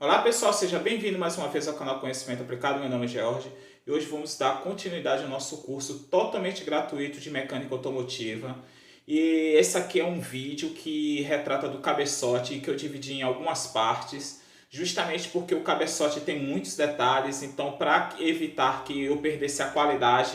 Olá pessoal, seja bem-vindo mais uma vez ao canal Conhecimento Aplicado. Meu nome é George e hoje vamos dar continuidade ao nosso curso totalmente gratuito de mecânica automotiva. E esse aqui é um vídeo que retrata do cabeçote que eu dividi em algumas partes, justamente porque o cabeçote tem muitos detalhes, então para evitar que eu perdesse a qualidade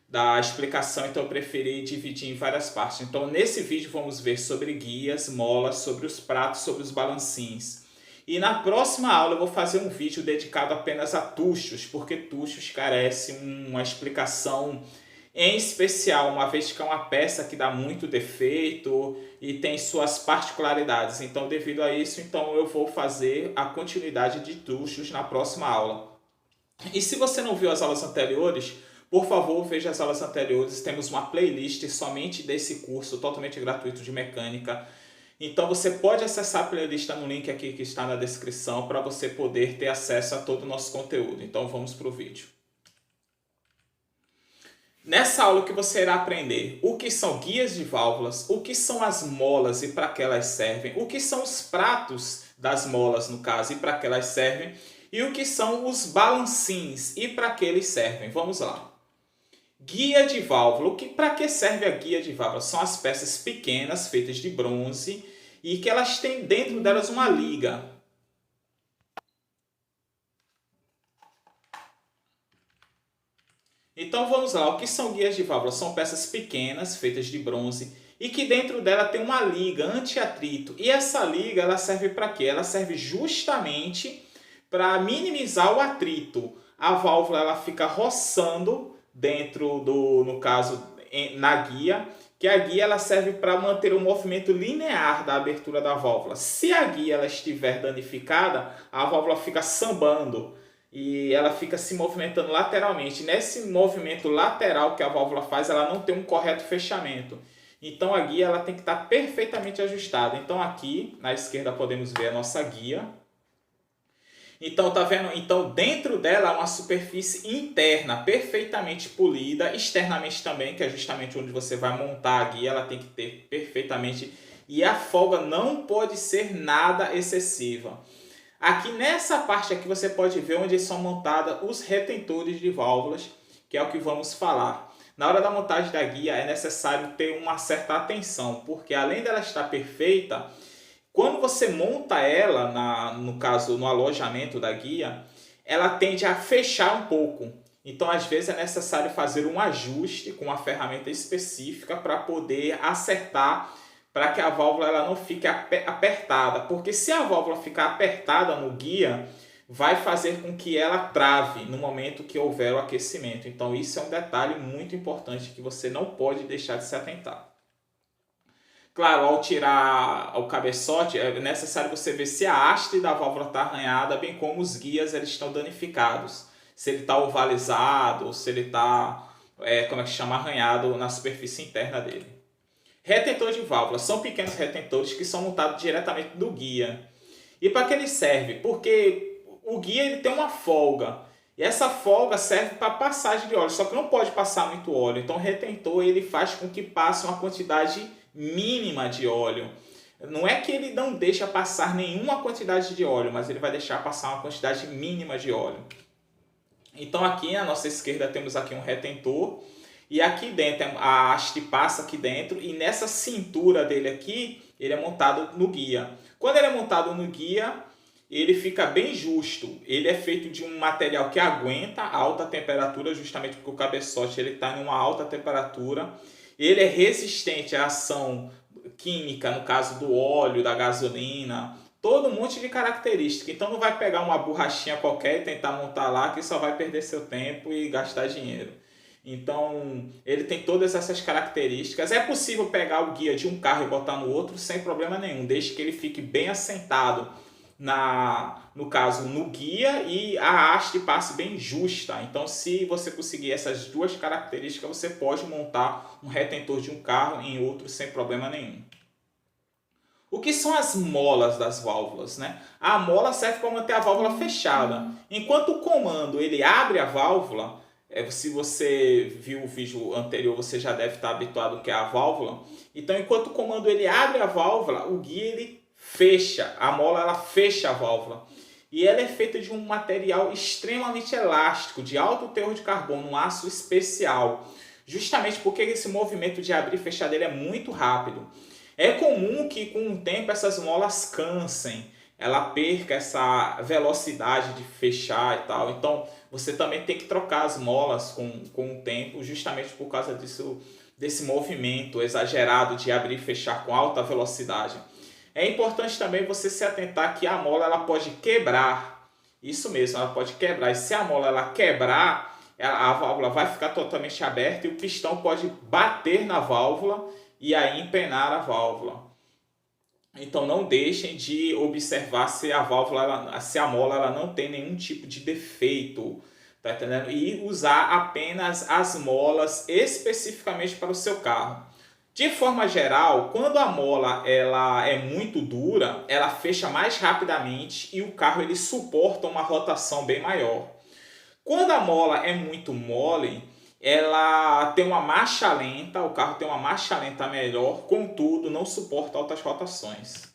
da explicação, então eu preferi dividir em várias partes. Então nesse vídeo vamos ver sobre guias, molas, sobre os pratos, sobre os balancins. E na próxima aula eu vou fazer um vídeo dedicado apenas a tuchos, porque tuchos carece uma explicação em especial, uma vez que é uma peça que dá muito defeito e tem suas particularidades. Então, devido a isso, então eu vou fazer a continuidade de tuchos na próxima aula. E se você não viu as aulas anteriores, por favor, veja as aulas anteriores. Temos uma playlist somente desse curso totalmente gratuito de mecânica. Então você pode acessar a playlist no link aqui que está na descrição para você poder ter acesso a todo o nosso conteúdo. Então vamos para o vídeo. Nessa aula que você irá aprender o que são guias de válvulas, o que são as molas e para que elas servem, o que são os pratos das molas no caso e para que elas servem, e o que são os balancins e para que eles servem. Vamos lá. Guia de válvula. Para que serve a guia de válvula? São as peças pequenas feitas de bronze e que elas têm dentro delas uma liga. Então vamos lá. O que são guias de válvula? São peças pequenas feitas de bronze e que dentro dela tem uma liga anti-atrito. E essa liga ela serve para quê? Ela serve justamente para minimizar o atrito. A válvula ela fica roçando dentro no caso, na guia, que a guia ela serve para manter o movimento linear da abertura da válvula. Se a guia ela estiver danificada, a válvula fica sambando e ela fica se movimentando lateralmente. Nesse movimento lateral que a válvula faz, ela não tem um correto fechamento. Então a guia ela tem que estar perfeitamente ajustada. Então aqui na esquerda podemos ver a nossa guia. Então, tá vendo? Então, dentro dela há uma superfície interna perfeitamente polida, externamente também, que é justamente onde você vai montar a guia, ela tem que ter perfeitamente, e a folga não pode ser nada excessiva. Aqui nessa parte aqui você pode ver onde são montados os retentores de válvulas, que é o que vamos falar. Na hora da montagem da guia é necessário ter uma certa atenção, porque além dela estar perfeita, quando você monta ela, no caso no alojamento da guia, ela tende a fechar um pouco. Então, às vezes, é necessário fazer um ajuste com uma ferramenta específica para poder acertar, para que a válvula ela não fique apertada. Porque se a válvula ficar apertada no guia, vai fazer com que ela trave no momento que houver o aquecimento. Então, isso é um detalhe muito importante que você não pode deixar de se atentar. Claro, ao tirar o cabeçote, é necessário você ver se a haste da válvula está arranhada, bem como os guias eles estão danificados. Se ele está ovalizado, se ele está, arranhado na superfície interna dele. Retentor de válvula. São pequenos retentores que são montados diretamente do guia. E para que ele serve? Porque o guia ele tem uma folga. E essa folga serve para passagem de óleo, só que não pode passar muito óleo. Então o retentor ele faz com que passe uma quantidade mínima de óleo. Não é que ele não deixa passar nenhuma quantidade de óleo, mas ele vai deixar passar uma quantidade mínima de óleo. Então aqui na nossa esquerda temos aqui um retentor e aqui dentro a haste passa aqui dentro e nessa cintura dele aqui ele é montado no guia. Quando ele é montado no guia, ele fica bem justo. Ele é feito de um material que aguenta a alta temperatura, justamente porque o cabeçote está em uma alta temperatura. Ele é resistente à ação química, no caso do óleo, da gasolina, todo um monte de característica. Então não vai pegar uma borrachinha qualquer e tentar montar lá que só vai perder seu tempo e gastar dinheiro. Então ele tem todas essas características. É possível pegar o guia de um carro e botar no outro sem problema nenhum, desde que ele fique bem assentado no caso no guia e a haste passe bem justa. Então se você conseguir essas duas características, você pode montar um retentor de um carro em outro sem problema nenhum. O que são as molas das válvulas, né? A mola serve para manter a válvula fechada. Enquanto o comando ele abre a válvula, se você viu o vídeo anterior, você já deve estar habituado ao que é a válvula. Então enquanto o comando ele abre a válvula, o guia ele fecha, a mola ela fecha a válvula. e ela é feita de um material extremamente elástico, de alto teor de carbono, um aço especial, justamente porque esse movimento de abrir e fechar dele é muito rápido. É comum que com o tempo essas molas cansem, ela perca essa velocidade de fechar e tal. Então você também tem que trocar as molas com o tempo, justamente por causa disso, desse movimento exagerado de abrir e fechar com alta velocidade. É importante também você se atentar que a mola ela pode quebrar. Isso mesmo, ela pode quebrar. E se a mola ela quebrar, a válvula vai ficar totalmente aberta e o pistão pode bater na válvula e aí empenar a válvula. Então não deixem de observar se a válvula, se a mola ela não tem nenhum tipo de defeito, tá entendendo? E usar apenas as molas especificamente para o seu carro. De forma geral, quando a mola ela é muito dura, ela fecha mais rapidamente e o carro ele suporta uma rotação bem maior. Quando a mola é muito mole, ela tem uma marcha lenta, o carro tem uma marcha lenta melhor, contudo não suporta altas rotações.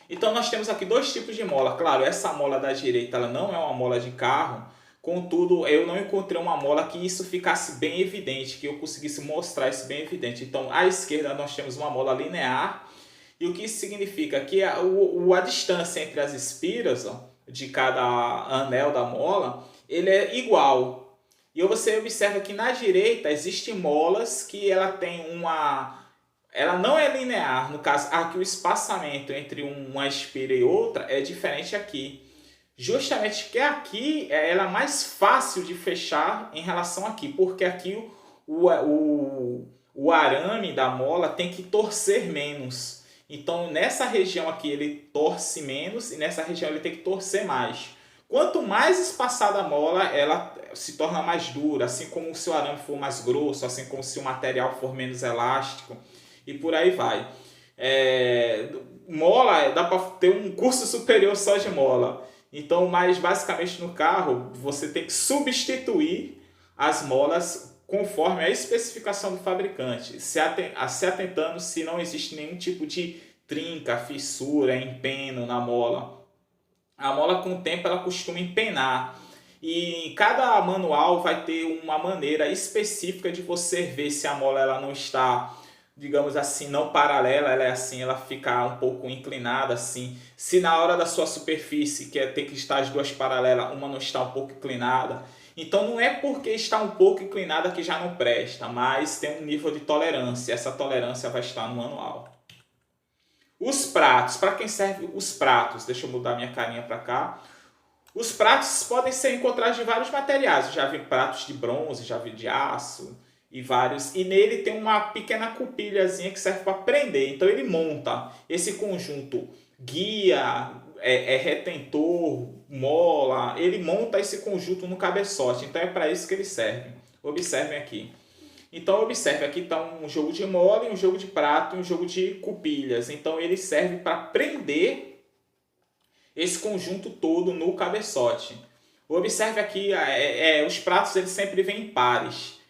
Então nós temos aqui dois tipos de mola. Claro, essa mola da direita ela não é uma mola de carro, contudo eu não encontrei uma mola que isso ficasse bem evidente, que eu conseguisse mostrar isso bem evidente. Então à esquerda nós temos uma mola linear, e o que isso significa? Que a distância entre as espiras, ó, de cada anel da mola, ele é igual. E você observa que na direita existem molas que ela tem ela não é linear, no caso aqui o espaçamento entre uma espira e outra é diferente aqui. Justamente que aqui ela é mais fácil de fechar em relação aqui, porque aqui o arame da mola tem que torcer menos. Então nessa região aqui ele torce menos e nessa região ele tem que torcer mais. Quanto mais espaçada a mola, ela se torna mais dura, assim como se o arame for mais grosso, assim como se o material for menos elástico e por aí vai. Mola, dá para ter um curso superior só de mola. Então, mas basicamente no carro, você tem que substituir as molas conforme a especificação do fabricante, se atentando se não existe nenhum tipo de trinca, fissura, empeno na mola. A mola com o tempo ela costuma empenar e cada manual vai ter uma maneira específica de você ver se a mola ela não está, digamos assim, não paralela, ela é assim, ela fica um pouco inclinada assim. Se na hora da sua superfície, que tem que estar as duas paralelas, uma não está um pouco inclinada, então não é porque está um pouco inclinada que já não presta, mas tem um nível de tolerância. Essa tolerância vai estar no manual. Os pratos, para quem serve os pratos? Deixa eu mudar minha carinha para cá. Os pratos podem ser encontrados de vários materiais. Eu já vi pratos de bronze, já vi de aço e vários. E nele tem uma pequena cupilhazinha que serve para prender. Então ele monta esse conjunto guia, retentor, mola. Ele monta esse conjunto no cabeçote. Então é para isso que ele serve. Observem aqui. Então observe, aqui está um jogo de mola, um jogo de prato e um jogo de cupilhas. Então ele serve para prender esse conjunto todo no cabeçote. Observe aqui, os pratos eles sempre vêm em pares.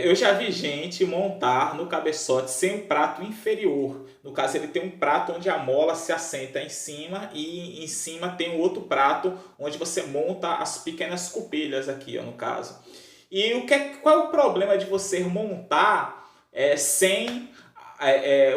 Eu já vi gente montar no cabeçote sem um prato inferior. No caso ele tem um prato onde a mola se assenta em cima e em cima tem um outro prato onde você monta as pequenas cupilhas aqui, ó, no caso. E qual é o problema de você montar sem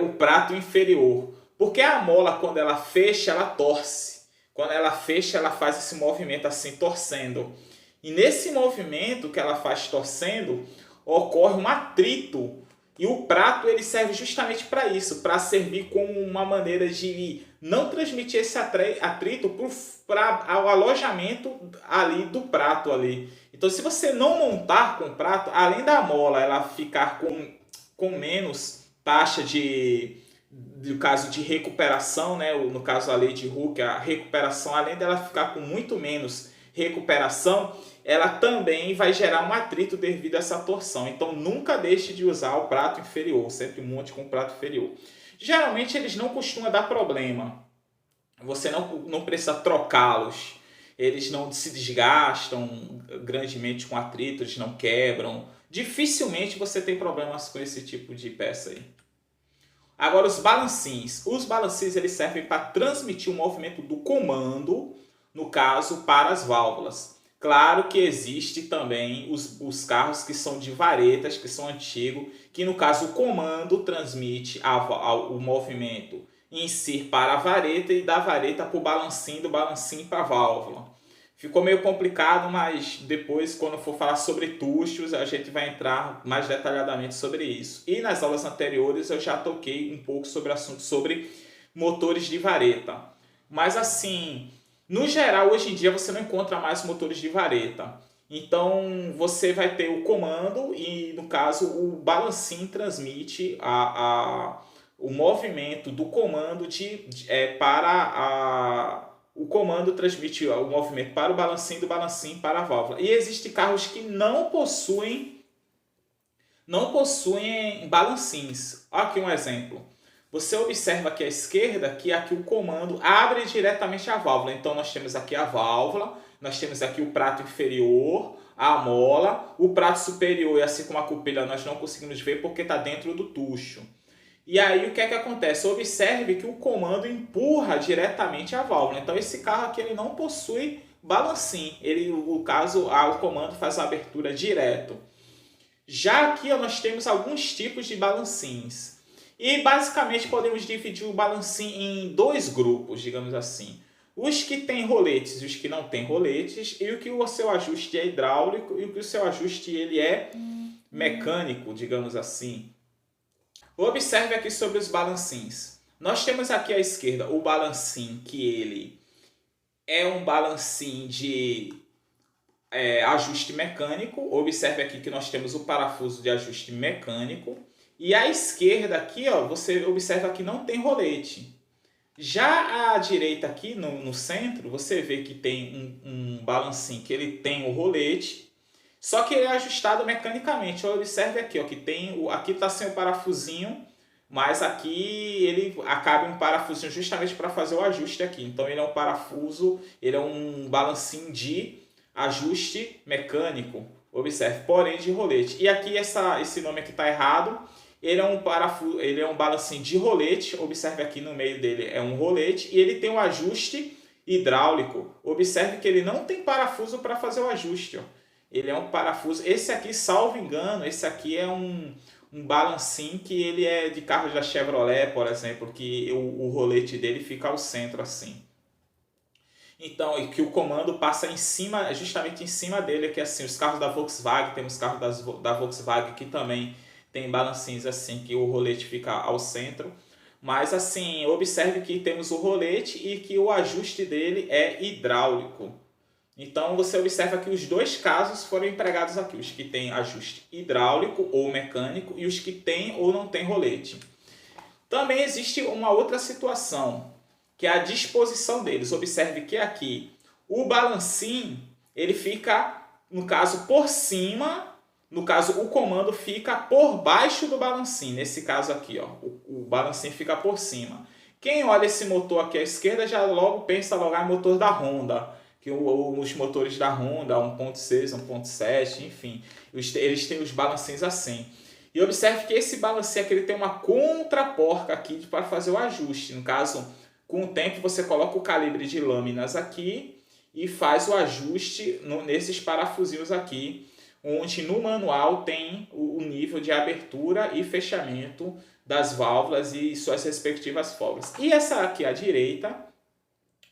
o prato inferior? Porque a mola, quando ela fecha, ela torce. Quando ela fecha, ela faz esse movimento assim, torcendo. E nesse movimento que ela faz torcendo, ocorre um atrito. E o prato ele serve justamente para isso, para servir como uma maneira de não transmitir esse atrito para o alojamento ali do prato ali. Então, se você não montar com o prato, além da mola ela ficar com menos taxa no caso de recuperação, né? No caso da lei de Hooke, a recuperação, além dela ficar com muito menos recuperação, ela também vai gerar um atrito devido a essa torção. Então nunca deixe de usar o prato inferior, sempre monte com o prato inferior. Geralmente eles não costumam dar problema, você não precisa trocá-los, eles não se desgastam grandemente com atrito, eles não quebram. Dificilmente você tem problemas com esse tipo de peça aí. Agora os balancins. Os balancins eles servem para transmitir o movimento do comando, no caso, para as válvulas. Claro que existe também os carros que são de varetas, que são antigos, que no caso o comando transmite o movimento em si para a vareta e da vareta para o balancinho, do balancinho para a válvula. Ficou meio complicado, mas depois, quando for falar sobre tuchos, a gente vai entrar mais detalhadamente sobre isso. E nas aulas anteriores eu já toquei um pouco sobre o assunto sobre motores de vareta. Mas assim, no geral, hoje em dia você não encontra mais motores de vareta. Então você vai ter o comando e, no caso, o balancinho transmite o movimento do comando o comando transmite o movimento para o balancinho, do balancinho para a válvula. E existem carros que não possuem balancins. Aqui um exemplo. Você observa aqui à esquerda que aqui o comando abre diretamente a válvula. Então nós temos aqui a válvula, nós temos aqui o prato inferior, a mola, o prato superior e assim como a cupilha nós não conseguimos ver porque está dentro do tucho. E aí o que é que acontece? Observe que o comando empurra diretamente a válvula. Então esse carro aqui ele não possui balancim. O comando faz a abertura direto. Já aqui nós temos alguns tipos de balancins. E basicamente podemos dividir o balancim em dois grupos, digamos assim. Os que têm roletes e os que não têm roletes. E o que o seu ajuste é hidráulico e o que o seu ajuste ele é mecânico, digamos assim. Observe aqui sobre os balancins. Nós temos aqui à esquerda o balancim, que ele é um balancim de ajuste mecânico. Observe aqui que nós temos o parafuso de ajuste mecânico. E à esquerda aqui, ó, você observa que não tem rolete. Já à direita aqui, no centro, você vê que tem um balancim que ele tem o rolete. Só que ele é ajustado mecanicamente. Observe aqui, ó, que aqui está sem o parafusinho, mas aqui ele acaba um parafusinho justamente para fazer o ajuste aqui. Então ele é um parafuso, ele é um balancinho de ajuste mecânico. Observe, porém de rolete. E aqui esse nome aqui está errado. Ele é um balancinho de rolete. Observe aqui no meio dele é um rolete e ele tem um ajuste hidráulico. Observe que ele não tem parafuso para fazer o ajuste, ó. Ele é um parafuso. Esse aqui, salvo engano, esse aqui é um balancim que ele é de carros da Chevrolet, por exemplo, que o rolete dele fica ao centro assim. Então, e que o comando passa em cima, justamente em cima dele, que assim, os carros da Volkswagen, temos carros da Volkswagen que também tem balancins assim, que o rolete fica ao centro. Mas assim, observe que temos o rolete e que o ajuste dele é hidráulico. Então você observa que os dois casos foram empregados aqui, os que têm ajuste hidráulico ou mecânico e os que têm ou não têm rolete. Também existe uma outra situação, que é a disposição deles. Observe que aqui o balancim, ele fica, no caso, por cima, no caso o comando fica por baixo do balancim, nesse caso aqui, ó, o balancim fica por cima. Quem olha esse motor aqui à esquerda já logo pensa logo em motor da Honda, que os motores da Honda, 1.6, 1.7, enfim, eles têm os balancins assim. E observe que esse balancim aqui ele tem uma contraporca aqui para fazer o ajuste. No caso, com o tempo você coloca o calibre de lâminas aqui e faz o ajuste nesses parafusinhos aqui, onde no manual tem o nível de abertura e fechamento das válvulas e suas respectivas folgas. E essa aqui à direita,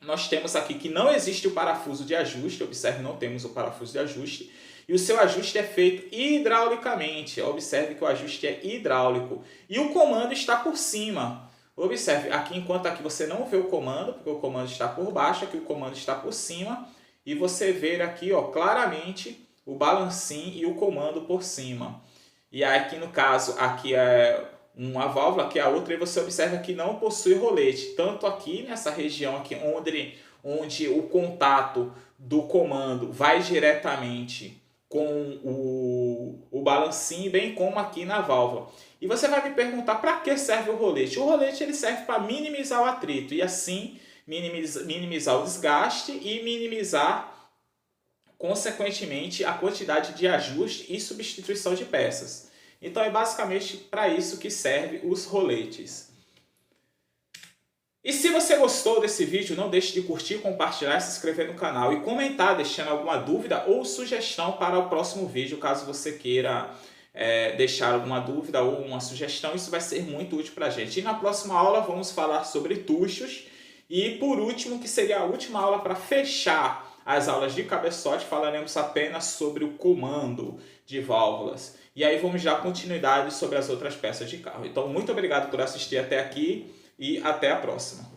nós temos aqui que não existe o parafuso de ajuste. Observe, não temos o parafuso de ajuste. E o seu ajuste é feito hidraulicamente. Observe que o ajuste é hidráulico. E o comando está por cima. Observe, aqui enquanto aqui você não vê o comando, porque o comando está por baixo, aqui o comando está por cima. E você vê aqui, ó, claramente o balancim e o comando por cima. E aqui no caso, aqui é uma válvula, aqui a outra, e você observa que não possui rolete. Tanto aqui nessa região aqui onde o contato do comando vai diretamente com o balancim, bem como aqui na válvula. E você vai me perguntar para que serve o rolete? O rolete ele serve para minimizar o atrito e assim minimizar o desgaste e minimizar, consequentemente, a quantidade de ajuste e substituição de peças. Então é basicamente para isso que servem os roletes. E se você gostou desse vídeo, não deixe de curtir, compartilhar, se inscrever no canal e comentar, deixando alguma dúvida ou sugestão para o próximo vídeo, caso você queira deixar alguma dúvida ou uma sugestão. Isso vai ser muito útil para a gente. E na próxima aula vamos falar sobre tuchos. E por último, que seria a última aula para fechar as aulas de cabeçote, falaremos apenas sobre o comando de válvulas. E aí vamos dar continuidade sobre as outras peças de carro. Então, muito obrigado por assistir até aqui e até a próxima.